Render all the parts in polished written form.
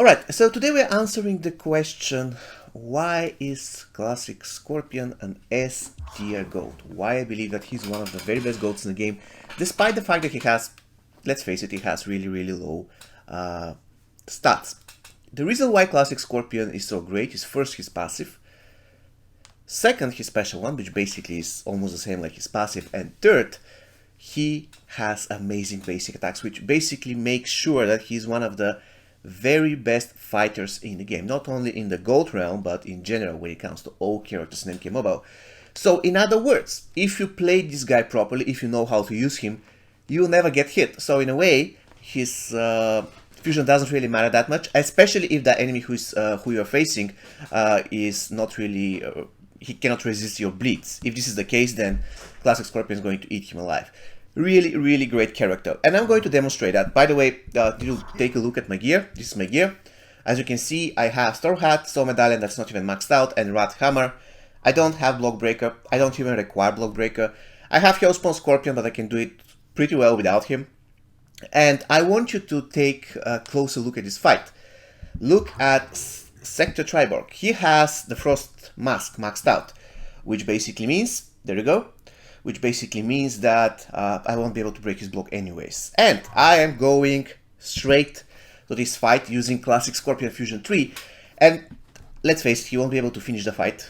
Alright, so today we're answering the question, why is Classic Scorpion an S tier GOAT? Why I believe that he's one of the very best GOATs in the game, despite the fact that he has, let's face it, he has really low stats. The reason why Classic Scorpion is so great is first his passive, second his special one, which basically is almost the same like his passive, and third, he has amazing basic attacks, which basically makes sure that he's one of the very best fighters in the game, not only in the GOAT realm, but in general when it comes to all characters in MK Mobile. So in other words, if you play this guy properly, if you know how to use him, you'll never get hit. So in a way, his fusion doesn't really matter that much, especially if the enemy who you're facing is not really, he cannot resist your bleeds. If this is the case, then Classic Scorpion is going to eat him alive. Really great character, and I'm going to demonstrate that. By the way, you take a look at my gear. This is my gear. As you can see, I have Storm Hat, Soul Medallion that's not even maxed out, and Rat Hammer. I don't have Block Breaker. I don't even require Block Breaker. I have Hellspawn Scorpion, but I can do it pretty well without him. And I want you to take a closer look at this fight. Look at Sector Triborg. He has the Frost Mask maxed out, which basically means, there you go, which basically means that I won't be able to break his block anyways. And I am going straight to this fight using Classic Scorpion Fusion 3. And let's face it, he won't be able to finish the fight,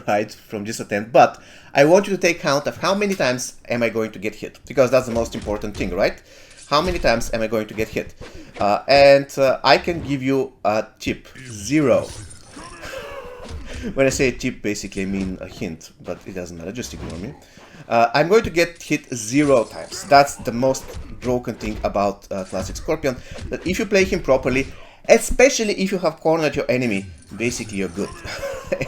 right, from this attempt. But I want you to take count of how many times am I going to get hit. Because that's the most important thing, right? How many times am I going to get hit? I can give you a tip, 0. When I say a tip, basically I mean a hint, but it doesn't matter, just ignore me. I'm going to get hit 0 times. That's the most broken thing about Classic Scorpion, that if you play him properly, especially if you have cornered your enemy, basically you're good.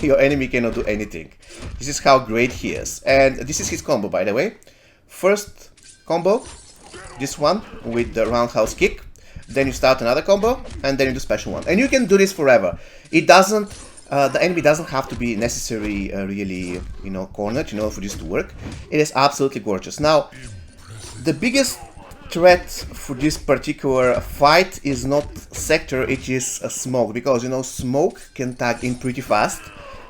Your enemy cannot do anything. This is how great he is. And this is his combo, by the way. First combo, this one with the roundhouse kick. Then you start another combo, and then you do special one. And you can do this forever. It doesn't... the enemy doesn't have to be necessarily really, cornered, for this to work. It is absolutely gorgeous. Now, the biggest threat for this particular fight is not Sector, it is Smoke. Because, Smoke can tag in pretty fast.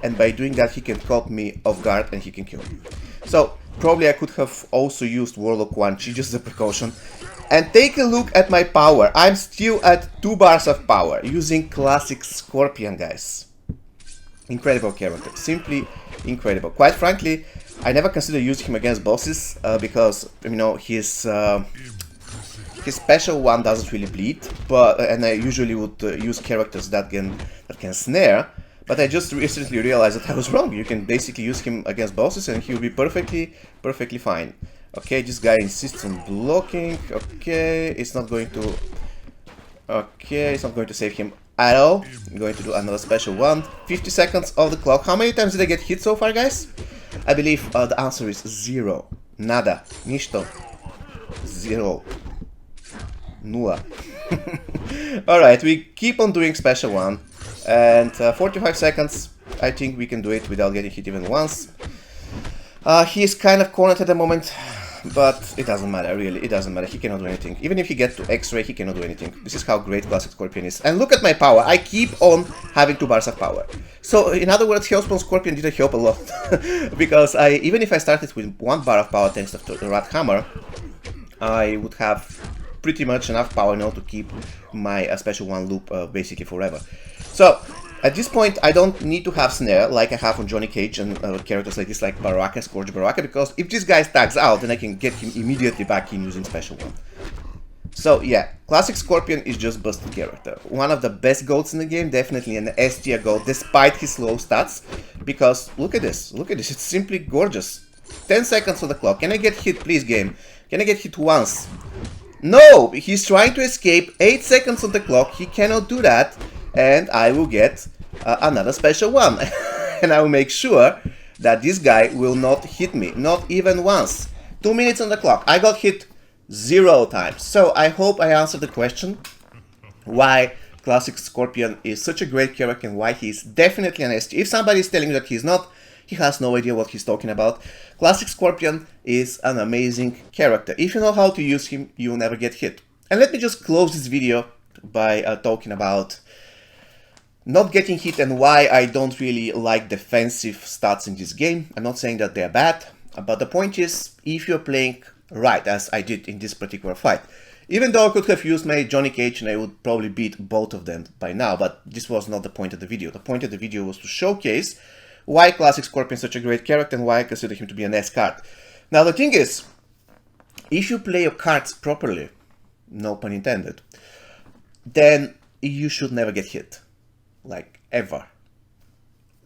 And by doing that, he can caught me off guard and he can kill me. So, probably I could have also used Warlock 1, just as a precaution. And take a look at my power. I'm still at 2 bars of power using Classic Scorpion, guys. Incredible character, simply incredible. Quite frankly, I never consider using him against bosses because his special one doesn't really bleed. And I usually would use characters that can snare. But I just recently realized that I was wrong. You can basically use him against bosses and he will be perfectly fine. Okay, this guy insists on blocking. Okay, it's not going to. Okay, it's not going to save him at all. I'm going to do another special one. 50 seconds of the clock. How many times did I get hit so far, guys? I believe the answer is 0. Nada. Nisto. 0. Nula. Alright, we keep on doing special one. And 45 seconds. I think we can do it without getting hit even once. He is kind of cornered at the moment. But it doesn't matter, really, it doesn't matter, he cannot do anything. Even if he gets to X-Ray, he cannot do anything. This is how great Classic Scorpion is. And look at my power, I keep on having 2 bars of power. So, in other words, Hellspawn Scorpion didn't help a lot. Because even if I started with 1 bar of power thanks to the Rat Hammer, I would have pretty much enough power now to keep my special one loop basically forever. So, at this point, I don't need to have snare like I have on Johnny Cage and characters like this, like Baraka, Scourge Baraka, because if this guy tags out, then I can get him immediately back in using special one. So yeah, Classic Scorpion is just busted character. One of the best GOATs in the game, definitely an S tier GOAT, despite his low stats, because look at this, it's simply gorgeous. 10 seconds on the clock. Can I get hit, please, game? Can I get hit once? No! He's trying to escape. 8 seconds on the clock, he cannot do that. And I will get another special one. And I will make sure that this guy will not hit me. Not even once. 2 minutes on the clock. I got hit 0 times. So I hope I answered the question. Why Classic Scorpion is such a great character and why he is definitely an S tier. If somebody is telling you that he's not, he has no idea what he's talking about. Classic Scorpion is an amazing character. If you know how to use him, you'll never get hit. And let me just close this video by talking about not getting hit and why I don't really like defensive stats in this game. I'm not saying that they're bad, but the point is, if you're playing right, as I did in this particular fight, even though I could have used my Johnny Cage and I would probably beat both of them by now, but this was not the point of the video. The point of the video was to showcase why Klassic Scorpion is such a great character and why I consider him to be an S card. Now the thing is, if you play your cards properly, no pun intended, then you should never get hit. Like, ever.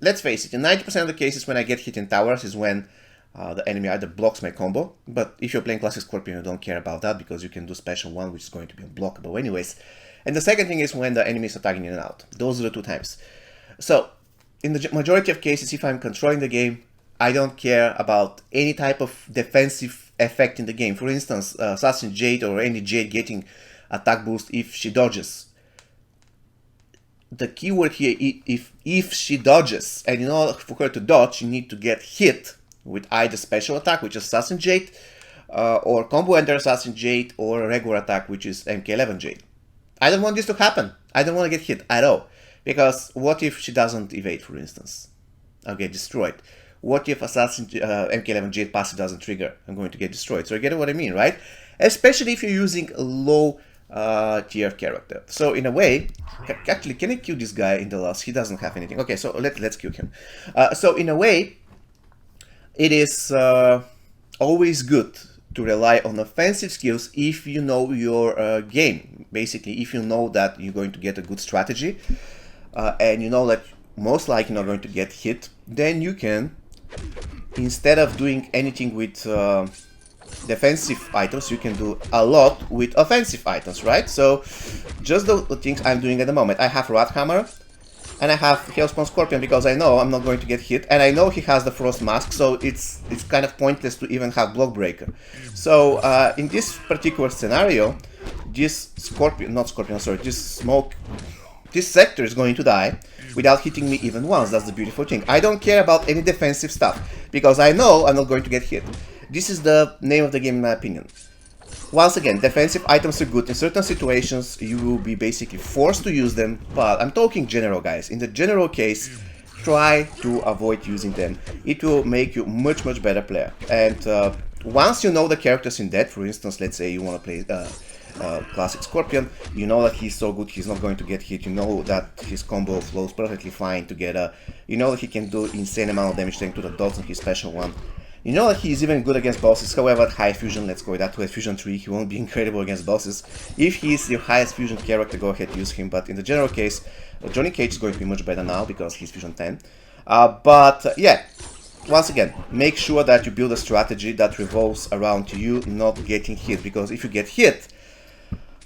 Let's face it, in 90% of the cases when I get hit in towers is when the enemy either blocks my combo, but if you're playing Klassic Scorpion, you don't care about that because you can do special one, which is going to be unblockable anyways. And the second thing is when the enemy is attacking in and out. Those are the two times. So, in the majority of cases, if I'm controlling the game, I don't care about any type of defensive effect in the game. For instance, Assassin Jade or any Jade getting attack boost if she dodges. The keyword here, if she dodges, and in order for her to dodge, you need to get hit with either special attack, which is Assassin Jade, or combo enter Assassin Jade, or a regular attack, which is MK11 Jade. I don't want this to happen. I don't want to get hit at all. Because what if she doesn't evade, for instance? I'll get destroyed. What if Assassin MK11 Jade passive doesn't trigger? I'm going to get destroyed. So you get what I mean, right? Especially if you're using a low tier character. So in a way, actually, can I kill this guy in the last? He doesn't have anything. Okay, so let's kill him. So in a way, it is always good to rely on offensive skills if you know your game. Basically, if you know that you're going to get a good strategy and you know that most likely not going to get hit, then you can, instead of doing anything with defensive items, you can do a lot with offensive items, right? So just the things I'm doing at the moment. I have Rathammer and I have Hellspawn Scorpion because I know I'm not going to get hit, and I know he has the Frost Mask, so it's kind of pointless to even have Block Breaker. So in this particular scenario, this this sector is going to die without hitting me even once. That's the beautiful thing. I don't care about any defensive stuff because I know I'm not going to get hit. This is the name of the game in my opinion. Once again, defensive items are good. In certain situations, you will be basically forced to use them, but I'm talking general, guys. In the general case, try to avoid using them. It will make you much better player. And once you know the characters in depth, for instance, let's say you want to play Klassic Scorpion, you know that he's so good, he's not going to get hit, you know that his combo flows perfectly fine together, you know that he can do insane amount of damage thanks to the dots on his special one. You know that he's even good against bosses, however, at high fusion, let's go that to a fusion 3, he won't be incredible against bosses. If he's your highest fusion character, go ahead, use him, but in the general case, Johnny Cage is going to be much better now, because he's fusion 10. Yeah, once again, make sure that you build a strategy that revolves around you not getting hit, because if you get hit,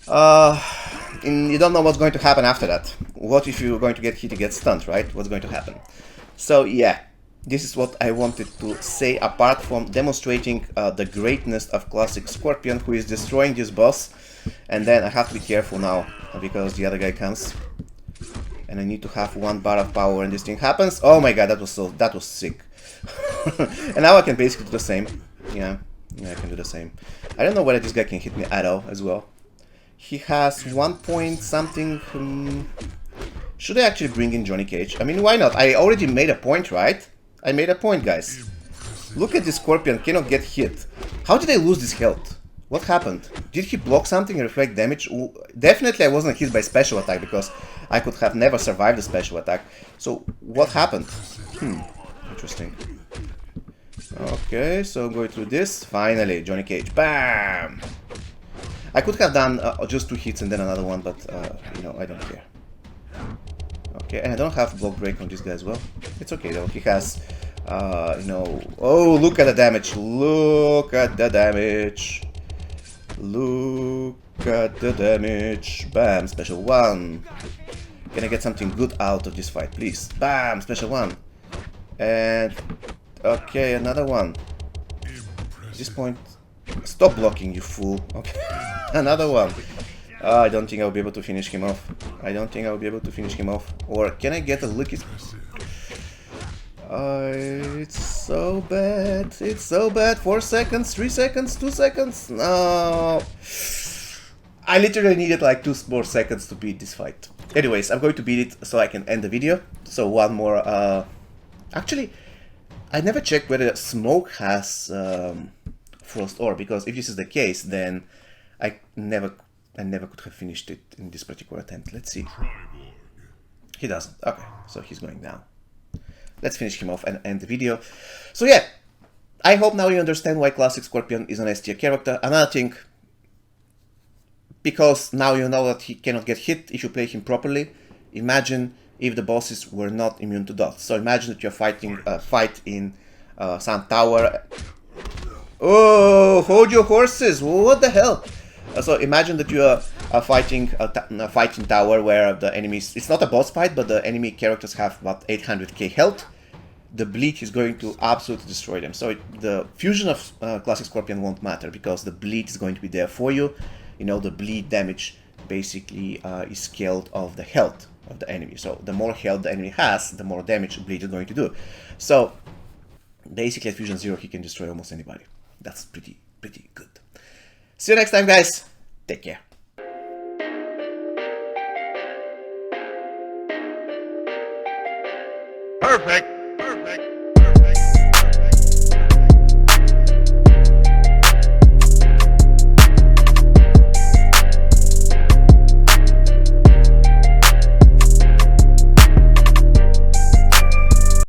you don't know what's going to happen after that. What if you're going to get hit, you get stunned, right? What's going to happen? So yeah, this is what I wanted to say, apart from demonstrating the greatness of Klassic Scorpion, who is destroying this boss. And then I have to be careful now, because the other guy comes. And I need to have 1 bar of power and this thing happens. Oh my god, that was sick. And now I can basically do the same. Yeah, I can do the same. I don't know whether this guy can hit me at all as well. He has 1 point something. Should I actually bring in Johnny Cage? I mean, why not? I already made a point, right? I made a point, guys. Look at this Scorpion, cannot get hit. How did I lose this health? What happened? Did he block something and reflect damage? Definitely I wasn't hit by special attack, because I could have never survived the special attack. So, what happened? Interesting. Okay, so going through this. Finally, Johnny Cage. Bam! I could have done just 2 hits and then another one, but, you know, I don't care. Okay, and I don't have block break on this guy as well. It's okay though, he has, you know... Oh, look at the damage! Look at the damage! Look at the damage! Bam, special 1! Can I get something good out of this fight, please? Bam, special 1! And... Okay, another one. At this point... Stop blocking, you fool! Okay, another one! I don't think I'll be able to finish him off. I don't think I'll be able to finish him off. Or can I get a lucky... it's so bad. It's so bad. 4 seconds, 3 seconds, 2 seconds. No. I literally needed like 2 more seconds to beat this fight. Anyways, I'm going to beat it so I can end the video. So one more... Actually, I never checked whether smoke has frost ore, because if this is the case, then I never could have finished it in this particular attempt. Let's see. He doesn't. Okay, so he's going down. Let's finish him off and end the video. So yeah, I hope now you understand why Klassic Scorpion is an S tier character. Another thing, because now you know that he cannot get hit if you play him properly. Imagine if the bosses were not immune to dots. So imagine that you're fighting a fight in some tower. Oh, hold your horses! What the hell? So imagine that you are fighting a fighting tower where the enemies... It's not a boss fight, but the enemy characters have about 800k health. The bleed is going to absolutely destroy them. So the fusion of Klassic Scorpion won't matter, because the bleed is going to be there for you. You know, the bleed damage basically is scaled of the health of the enemy. So the more health the enemy has, the more damage bleed is going to do. So basically at Fusion 0 he can destroy almost anybody. That's pretty good. See you next time, guys. Take care. Perfect.